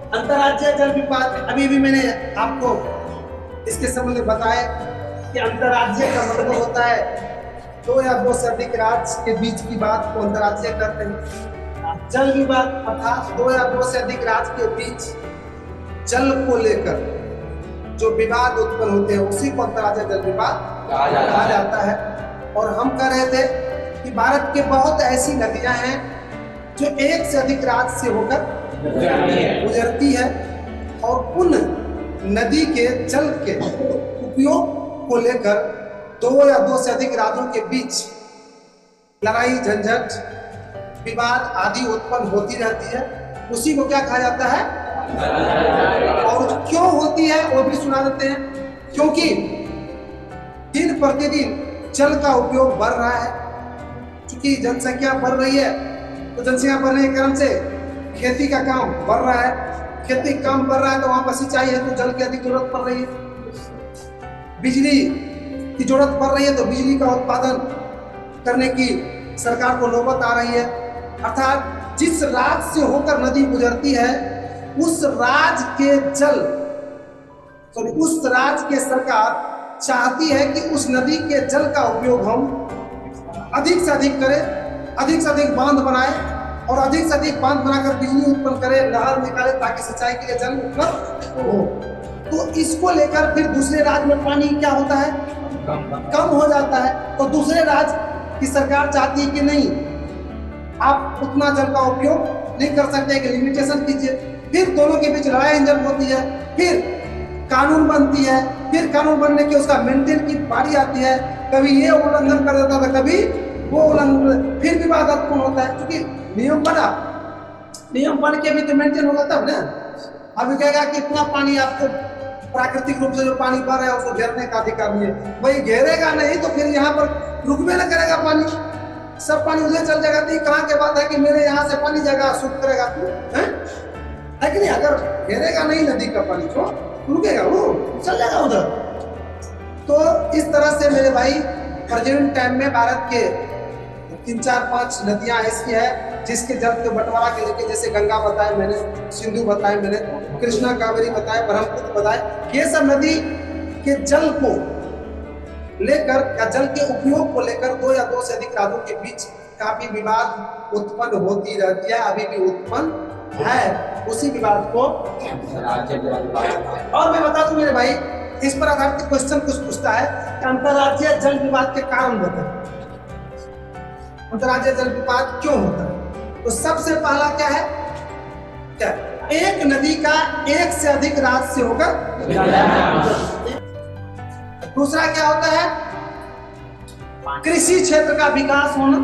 अंतर्राज्यीय जल विवाद, अभी भी मैंने आपको इसके संबंध में बताया कि अंतर्राज्यीय का मतलब होता है दो या दो से अधिक राज्य के बीच की बात को अंतर्राज्यीय कहते हैं। जल विवाद अर्थात दो या दो से अधिक राज्य के बीच जल को लेकर जो विवाद उत्पन्न होते हैं उसी को अंतर्राज्यीय जल विवाद कहा जाता है। और हम कह रहे थे कि भारत के बहुत ऐसी नदियां हैं जो एक से अधिक राज्य से होकर गुजरती है और उन नदी के जल के उपयोग को लेकर दो या दो से अधिक राज्यों के बीच लड़ाई झंझट विवाद आदि उत्पन्न होती रहती है। उसी को क्या कहा जाता है? और क्यों होती है वो भी सुना देते हैं। क्योंकि दिन प्रतिदिन जल का उपयोग बढ़ रहा है, क्योंकि जनसंख्या बढ़ रही है तो जनसंख्या बढ़ने के कारण से खेती का काम बढ़ रहा है, खेती काम बढ़ रहा है तो वहां पर सिंचाई है तो जल की अधिक जरूरत पड़ रही है। बिजली की जरूरत पड़ रही है तो बिजली का उत्पादन करने की सरकार को नौबत आ रही है। अर्थात जिस राज्य से होकर नदी गुजरती है उस राज्य के जल उस राज्य की सरकार चाहती है कि उस नदी के जल का उपयोग हम अधिक से अधिक करें, अधिक से अधिक बांध बनाए और अधिक से अधिक बांध बनाकर बिजली उत्पन्न करें, नहर निकाले ताकि सिंचाई के लिए जल उपलब्ध हो। तो इसको लेकर फिर दूसरे राज्य में पानी क्या होता है? कम हो जाता है। तो दूसरे राज्य की सरकार चाहती है कि नहीं, आप उतना जल का उपयोग नहीं कर सकते, कि लिमिटेशन कीजिए। फिर दोनों के बीच लड़ाई झंझट होती है, फिर कानून बनती है, फिर कानून बनने की उसका मेंटेन की बारी आती है। कभी ये उल्लंघन कर देता था, कभी वो उल्लंघन, फिर विवाद उत्पन्न होता है। क्योंकि नियम बन के भी तो मेंटेन होगा तब ना। अभी कहेगा कि इतना पानी आपको प्राकृतिक रूप से जो पानी भर रहा है उसको घेरने का अधिकार नहीं है। भाई घेरेगा नहीं तो फिर यहाँ पर रुकबे न करेगा पानी, सब पानी उधर चल जाएगा। तो कहाँ के बात है कि मेरे यहाँ से पानी जाएगा शुद्ध करेगा तू, है कि नहीं? अगर घेरेगा नहीं नदी का पानी को रुकेगा, वो चल जाएगा उधर। तो इस तरह से मेरे भाई प्रेजेंट टाइम में भारत के 3-4-5 नदियां ऐसी है जिसके जल के बंटवारा के लेके, जैसे गंगा बताए मैंने, सिंधु बताए मैंने, कृष्णा कावेरी बताए, ब्रह्मपुत्र बताए। ये सब नदी के जल को लेकर या जल के उपयोग को लेकर दो या दो से अधिक राज्यों के बीच काफी विवाद उत्पन्न होती रहती है, अभी भी उत्पन्न है। उसी विवाद को और मैं बता दूं मेरे भाई, इस पर आधारित क्वेश्चन कुछ पूछता है कि अंतर्राज्यीय जल विवाद के कारण बताएं, अंतर्राज्यीय जल विवाद क्यों होता है? तो सबसे पहला क्या है? क्या एक नदी का एक से अधिक राज्य से होकर, दूसरा क्या होता है? कृषि क्षेत्र का विकास होना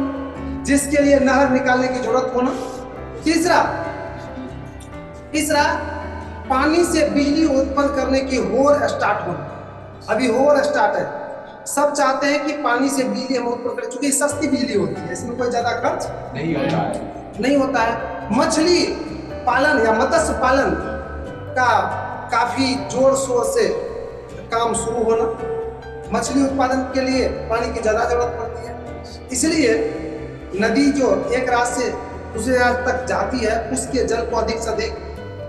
जिसके लिए नहर निकालने की जरूरत होना। तीसरा पानी से बिजली उत्पन्न करने की होड़ स्टार्ट होना। अभी होड़ स्टार्ट है, सब चाहते हैं कि पानी से बिजली हम उत्पन्न करें, क्योंकि सस्ती बिजली होती है, इसमें कोई ज्यादा खर्च नहीं होता है। मछली पालन या मत्स्य पालन का काफी जोर शोर से काम शुरू होना, मछली उत्पादन के लिए पानी की ज्यादा जरूरत पड़ती है। इसलिए नदी जो एक राज्य से दूसरे राज्य तक जाती है उसके जल को अधिक से अधिक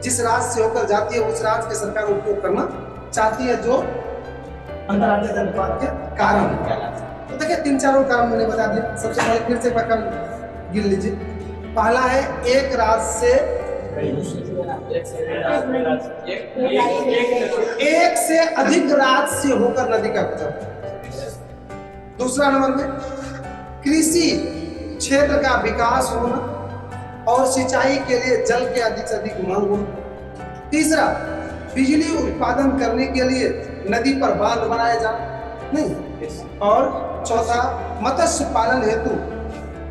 जिस राज्य से होकर जाती है उस राज्य की सरकार उपयोग करना चाहती है, जो अंतर्राज्यीय जल विवाद के कारण। तो देखिए 3-4 कारण मैंने बता दिया। सबसे पहले फिर से कारण गिन लीजिए। पहला है एक राज्य से एक से अधिक राज्य से होकर नदी का गुजर। दूसरा नंबर में कृषि क्षेत्र का विकास होना और सिंचाई के लिए जल के अधिक से अधिक मांग होना। तीसरा बिजली उत्पादन करने के लिए नदी पर बांध बनाए जाना नहीं। और चौथा मत्स्य पालन हेतु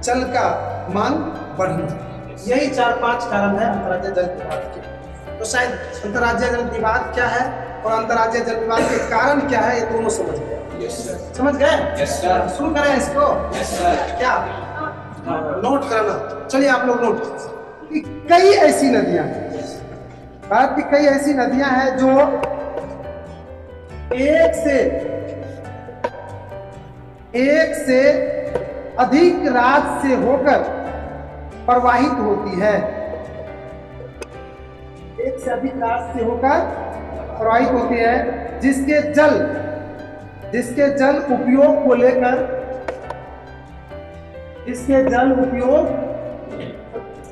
जल का मांग बढ़ना। यही 4-5 कारण है अंतर्राज्यीय जल विवाद के। तो शायद अंतर्राज्यीय जल विवाद क्या है और अंतर्राज्यीय जल विवाद के कारण क्या है ये दोनों समझ गए। समझ गए? शुरू करें इसको। क्या नोट करना? चलिए आप लोग नोट। कि कई ऐसी नदियां, भारत की कई ऐसी नदियां हैं जो एक से अधिक राज्य से होकर प्रवाहित होती है। एक से अधिक राष्ट्र से होकर प्रवाहित होती है, जिसके जल उपयोग को लेकर, इसके जल उपयोग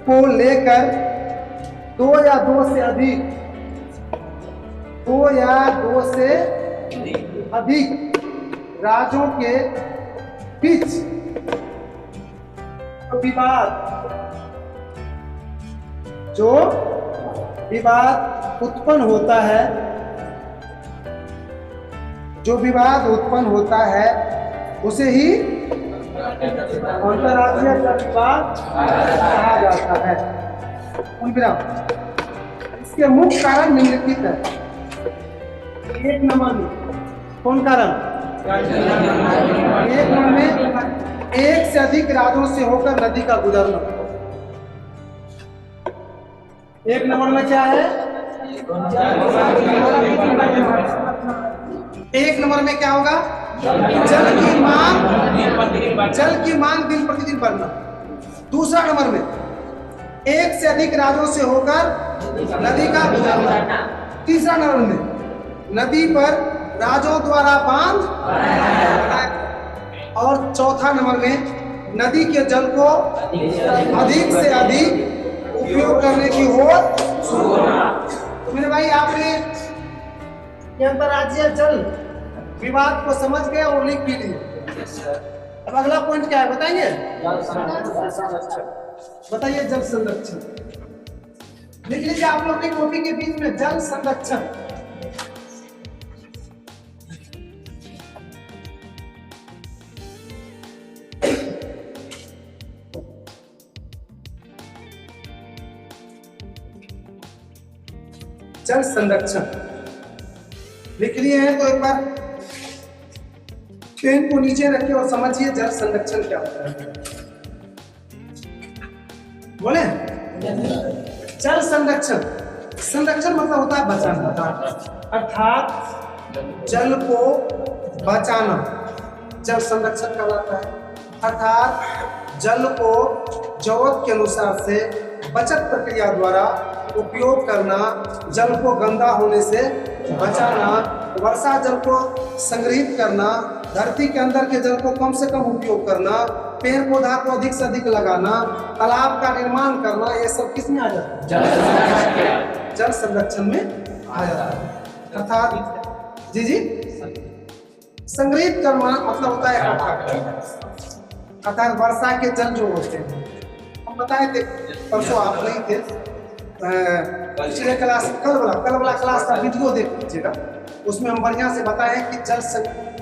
को लेकर दो या दो से अधिक राज्यों के बीच जो विवाद उत्पन्न होता है उसे ही अंतर्राज्यीय विवाद कहा जाता है। इसके मुख्य कारण निम्नलिखित है। एक नंबर में कौन कारण? एक नंबर में एक से अधिक राज्यों से होकर नदी का गुजरना। एक नंबर में क्या है? एक नंबर में क्या होगा? जल की मांग दिन प्रतिदिन बढ़ना। दूसरा नंबर में एक से अधिक राज्यों से होकर नदी का गुजरना। तीसरा नंबर में नदी पर राज्यों द्वारा बांध। और चौथा नंबर में नदी के जल को अधिक से अधिक उपयोग करने की होड़ शुरू होना। तो मेरे भाई, आपने अंतर्राज्यीय जल विवाद को समझ गए और लिख भी लिए। अब अगला पॉइंट क्या है बताएंगे? बताइए। जल संरक्षण लिख लीजिए आप लोग की कॉपी के बीच में। जल संरक्षण जल संरक्षण लिख लिए हैं तो एक बार पेन को नीचे रखिए और समझिए जल संरक्षण क्या होता है। बोले? जल संरक्षण मतलब होता है बचाना, अर्थात जल को बचाना जल संरक्षण कहलाता है। अर्थात जल को जरूरत के अनुसार से बचत प्रक्रिया द्वारा उपयोग करना, जल को गंदा होने से बचाना, वर्षा जल को संग्रहित करना, धरती के अंदर के जल को कम से कम उपयोग करना, पेड़ पौधा को अधिक से अधिक लगाना, तालाब का निर्माण करना, ये सब किस में आ जाता है? जल संरक्षण में आ जाता है। अर्थात जी संग्रहित करना मतलब होता है अर्थात वर्षा के जल जो होते हैं, हम बताए थे परसों, आप नहीं थे, पिछले क्लास कल वाला क्लास का वीडियो देख लीजिएगा। उसमें हम बढ़िया से बताए कि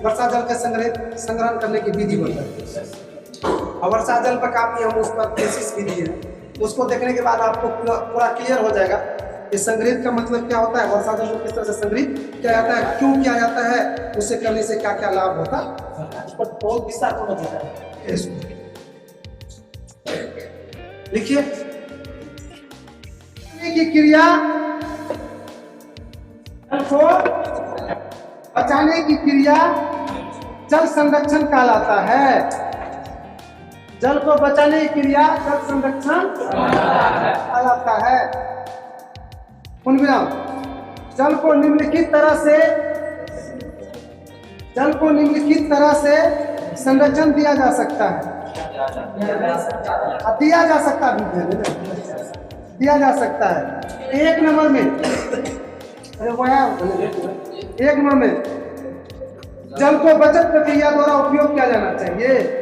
वर्षा जल के संग्रहण करने की विधि बताई और वर्षा जल पर काफी हम उस पर थीसिस भी दिए हैं। उसको देखने के बाद आपको पूरा क्लियर हो जाएगा कि संग्रहित का मतलब क्या होता है, वर्षा जल को किस तरह से संग्रहित किया जाता है, क्यों किया जाता है, उसे करने से क्या क्या लाभ होता है, उस पर बहुत विस्तार पूर्वक बताया है। लिखिए, की क्रिया जल को बचाने की क्रिया जल संरक्षण कहलाता है। जल को बचाने की क्रिया जल संरक्षण कहलाता है। जल को निम्नलिखित तरह से संरक्षण दिया जा सकता है। दिया जा सकता है। एक नंबर में जल को बचत प्रक्रिया द्वारा उपयोग किया जाना चाहिए।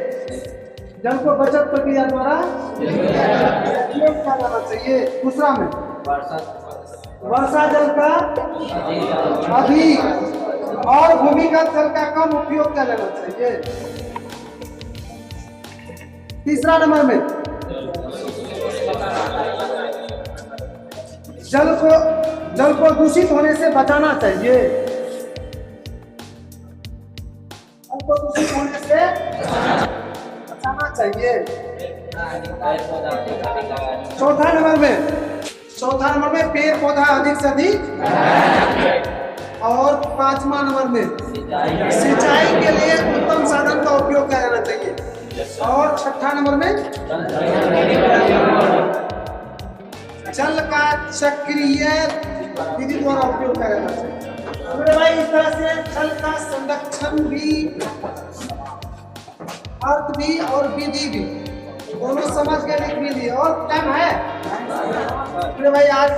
जल को बचत प्रक्रिया द्वारा उपयोग किया जाना चाहिए। दूसरा में वर्षा जल का अधिक और भूमिगत जल का कम उपयोग किया जाना चाहिए। तीसरा नंबर में जल को दूषित होने से बचाना चाहिए। जल को दूषित होने से बचाना चाहिए। चौथा नंबर में पेड़ पौधा अधिक से अधिक। और पांचवा नंबर में सिंचाई के लिए उत्तम साधन का उपयोग किया जाना चाहिए। और छठा नंबर में जल का चक्रीय विधि द्वारा उपयोग किया जाना चाहिए। मेरे भाई इस तरह से जल का संरक्षण भी, अर्थ भी और विधि भी दोनों समझ गए। विधि और टाइम है मेरे भाई आज